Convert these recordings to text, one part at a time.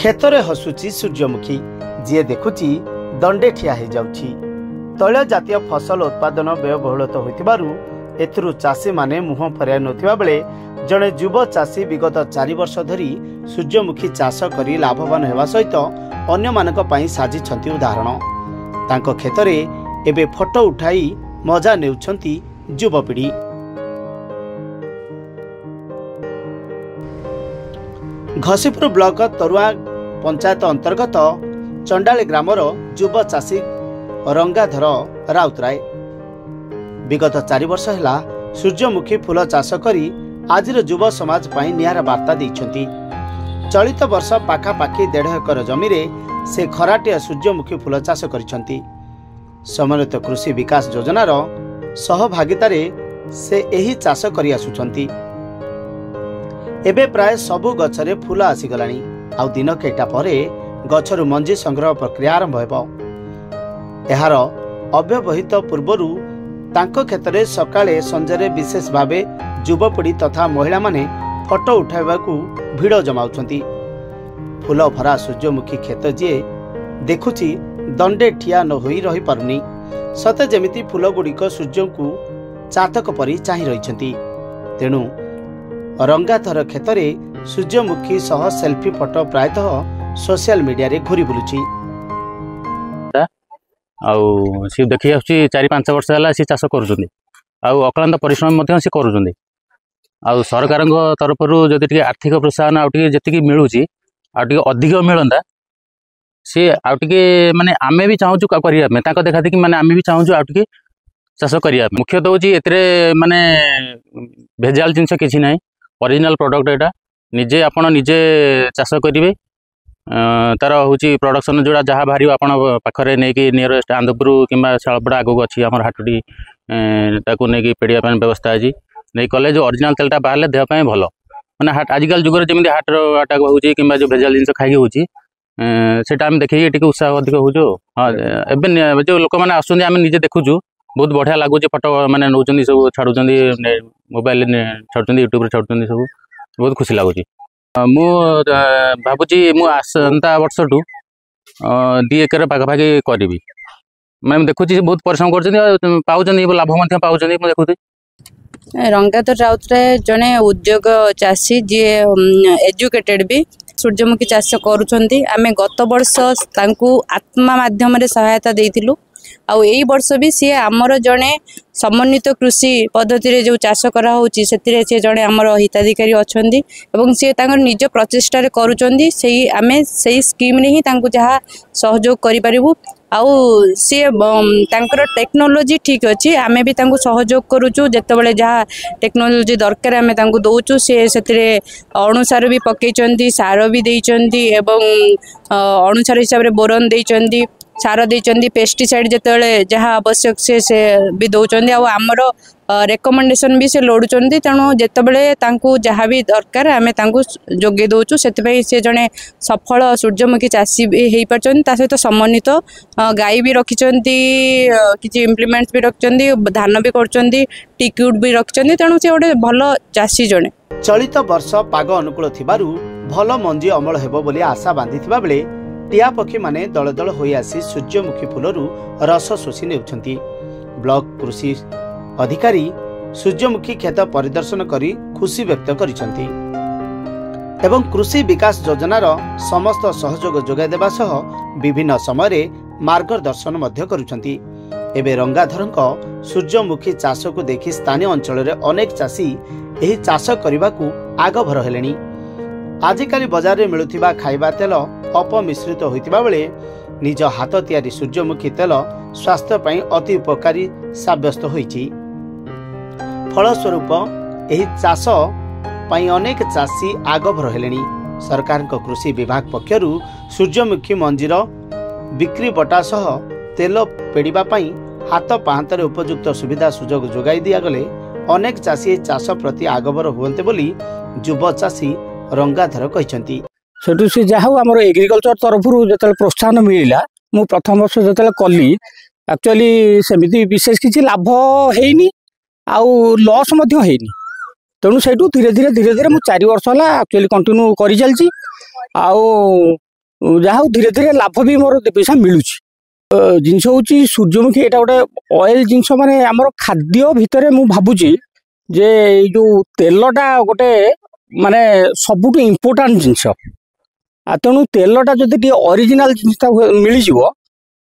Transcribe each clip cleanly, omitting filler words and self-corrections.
क्षेत्र हसुची सूर्यमुखी जी देखुची दंडे ठिया हो जाउची। तैल जातीय फसल उत्पादन व्ययबहुल होथिबारु चाषी माने मुह फरिया नथिबा बेले जड़े युव चाषी विगत 4 वर्ष धरी सूर्यमुखी चाष करी लाभवान हेबा सहित अन्य मानक पई साजिछंती उदाहरण। तांको खेतरे एबे फोटो उठाई मजा नेउछंती युवपीढ़ी। घसीपुर ब्लॉक तरुआ पंचायत अंतर्गत चंडाली ग्रामर युव चाषी रंगाधर राउतराय विगत 4 वर्ष है सूर्यमुखी फूल चाष करी आजिर युव समाज पाई नियारा वार्ता देइछंती। चलित वर्ष पाखापाखि 1.5 एकर जमी से खराटिया सूर्यमुखी फूल चाष करिछंती। समन्वित कृषि विकास योजनार सहभागितारे से एही चाष करि आसुछंती। एबे प्राय सबु गछरे फूल आसीगलानी। आउ दिन केटा परे गछरु मंजी संग्रह प्रक्रिया आरंभ हेबो। एहार अव्यवहित पूर्वरु तांको क्षेत्र सकाळे संजरे विशेष भावे युवपीढ़ी तथा महिला माने फोटो उठाइबाकू भिड़ जमाउछंती। फूल भरा सूर्यमुखी खेत जी देखुची दंडे ठिया न होई रही पारुनी। सते जेमिति फूल गुड़िक सूर्य को चातक परी चाहि रहिछंती। तेणु रंगाधर क्षेत्र सूर्यमुखी सह सेल्फी फोटो प्रायतः सोशल मीडिया रे घुरी बुलुची। आउ सी देखि आछी 4-5 वर्ष है सी चाष करुछंती। आउ अक्लांत परिश्रम मध्य सी करुछंती। आउ सरकार तरफ जदि आर्थिक प्रोत्साहन आती मिलूँ अधिक मिलता सी आगे माने आमे भी चाहूँ करिया देखा देखी माने आमे भी चाहूँ आगे चाष करिया। मुख्यतः हूँ ए माने भेजाल जिनस किसी ना ओरिजिनल प्रोडक्ट एटा निजे आपण निजे चाष करेंगे। तार हूँ प्रोडक्शन जोड़ा जहाँ बाहर आपण पाखे नहीं कि नियरेस्ट आंदपुर कि शालपड़ा आगू अच्छी आम हाटटी नहीं पेड़िया व्यवस्था अच्छी नहीं कले जो ओरिजिनल तेलटा बाहर देहपाई भल मैंने हाट आजिकल जुगर जमी हार्टर अटैक हो जो भेजाल जिन खाई हो आम देखिए उत्साह अधिक हो। हाँ एवं जो लोक मैंने आसुँच आम निजे देखुचु बहुत बढ़िया लगुच फोटो मैंने नौ सब छाड़ू मोबाइल छाड़ू यूट्यूब छाड़ू सब बहुत खुशी लगुच। मु भावुची मु आसंता वर्ष टू 2 एकर पाखापाखि करी मैं देखुची बहुत परिश्रम कर लाभ पाँच देखुँ। रंगाधर राउतराय जड़े उद्योग चाषी जी एजुकेटेड भी सूर्यमुखी चाष करुँच। आम गत वर्ष आत्मा माध्यम सहायता देइथिलु। आउ एई वर्ष भी सी आमर जड़े समन्वित कृषि पद्धति जो चाष करा होची सेतिरे सी जड़े आमर हिताधिकारी अछंदी एवं सी तांकर निज प्रचेष्टा करुचंदी। सेही आमे सेही स्कीम ने ही तांको जहा सहयोग करि परिबु। आउ सी तांकर टेक्नोलोजी ठीक अच्छी आमे भी तांको सहयोग करुचु जेतेबेले जहा टेक्नोलोजी दरकार आमे तांको दउचु से सेतिरे अनुसार भी पकेचंदी सार भी देइचंदी एवं अनुसार हिसाब रे बोरन देइचंदी सार देइचंदी पेस्टिसाइड जेतेबेले जहा आवश्यक से भी दउचंदी। आ हमर रेकमेंडेशन भी से लोडुचंदी। तेणु जेतेबेले तांको जहा भी दरकार आमे तांको जोगे दउचु सेतिपई से जने सफल सूर्यमुखी चाषी भी हेई परचंदी। ता सहित समन्वित गाई भी रखिचंदी किछि इम्प्लीमेंट्स भी रखिचंदी धान भी करचंदी टिक्यूट भी रखिचंदी। तेणु से गोटे भल चाषी जने। चलित वर्ष पाग अनुकूल थिबारु भल मंजी अमल हेबो बोली आशा बांधिथिबा बेले टिया पक्षी माने दल दल होई आसी सूर्यमुखी फूलरू रस शोषी नेउछंती। ब्लॉक कृषि अधिकारी सूर्यमुखी खेत परिदर्शन करी खुशी व्यक्त करिसंती एवं कृषि विकास योजनार समस्त सहयोग जोगाई देबा सह विभिन्न समय मार्गदर्शन मध्य करुछंती। एबे रंगाधरक सूर्यमुखी चाष को देखि स्थानीय अंचल रे अनेक चाषी एही चाष करिबाकू आगभर हेलेनी। आजिकाली बाजार रे मिलुथिबा खाइबा तेल अपमिश्रित होइतिबा बेले निज हाथ तैयारी सूर्यमुखी तेल स्वास्थ्य पई अति उपकारी साब्यस्त होइछि। फलस्वरूप एही चाष पई अनेक चाषी आगभर हेलेनी। सरकार कृषि विभाग पक्षरु सूर्यमुखी मंजीर बिक्री बटा सह तेल पेड़िबा पई हाथ पाहांतरे उपयुक्त सुविधा सुजोग जोगाई दिया गले अनेक चाषी चाष प्रति आगभर हुअन्ते बोली युव चाषी रंगाधर कहिसंती। सेठू से जहाँ आम एग्रिकल्चर तरफ जो प्रोत्साहन मिलला मु प्रथम वर्ष जो कली एक्चुअली सेमती विशेष किसी लाभ है आउ लॉस है तेणु से धीरे धीरे 4 वर्ष है एक्चुअली कंटिन्यू कर चलती। जहा धीरे धीरे लाभ भी मोर पैसा मिलूँ जिनस हूँ सूर्यमुखी यहाँ गोटे ऑयल जिनस माने आमर खाद्य भितर मु भावुची जे जो तेलटा गोटे माने सबुठ इम्पोर्टाट जिनस तेणु तेलटा जदि ओरिजिनल जिनटा मिल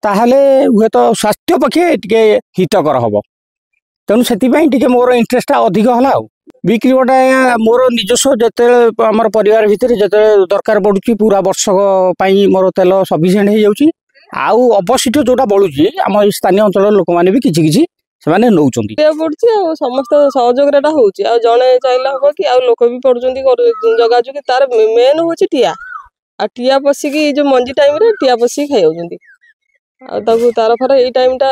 ताहले हुए तो स्वास्थ्य पक्षे टे हितकर हम तेणु से मोर इंटरेस्ट अधिक है बिक्री गोटा मोर निजस्व जिते आम परिवार भितर जिते दरकार पड़ुची पूरा वर्ष मोर तेल सफिसीयंट हो जाऊँगी आउ अवशिष्ट जोटा बढ़ुची आम स्थानीय अंचल लोक मैंने भी किसी से नौ पड़ुची समस्त सहयोग हो जड़े चाहिए हम कि लोक भी पड़ुं जगाजुगी तार मेन हूँ टीआ टीआ पशिकी जो मंजी टाइम टीआ पशिकी खाई तार फर ये टाइम टा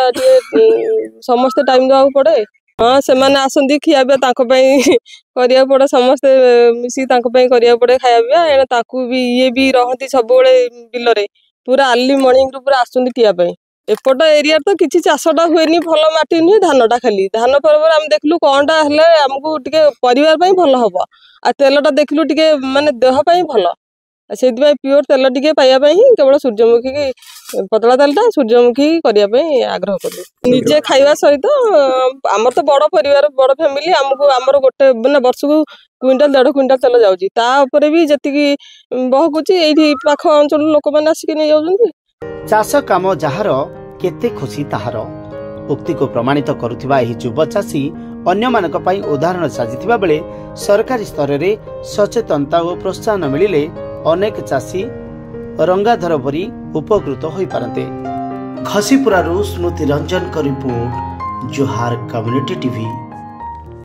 समस्ते टाइम देवा पड़े हाँ से आसती खिया पिया पड़े समस्ते मिसी करा पड़े खाया पिया भी ये भी रहती सब बिलरे पूरा अर्ली मॉर्निंग रू पूरा आसुँच टीया एपट एरिया तो किसी चाषटा हुए भल माटी नुहे धानटा खाली धान पर आम देखलु कौनटा आमको टे परिवार भल हम आ तेलटा देखलु टे माने देहपाई भल से प्योर तेल टे पाइबा केवल सूर्यमुखी की पतला तेलटा सूर्यमुखी करने आग्रह कलु निजे खाइबा सहित आमर तो बड़ परिवार बड़ फैमिली आमको आमर गोटे मैंने वर्ष को क्विंटाल 1.5 क्विंटाल तेल जाऊँगी तापर भी जी बहकुची ये पाख अंचल लोक मैंने आसिक नहीं जाऊँगी चाष काम जार केते खुशी ताहार उक्ति को प्रमाणित करुथिबा एही युवा चाषी अन्य मानक पई उदाहरण साजिथिबा बेले सरकारी स्तर रे सचेतनता और प्रोत्साहन मिलिले अनेक चाषी रंगाधर भरी उपकृत होई पारंते। घसीपुरारू स्मृति रंजन का रिपोर्ट जोहार कम्युनिटी टीवी।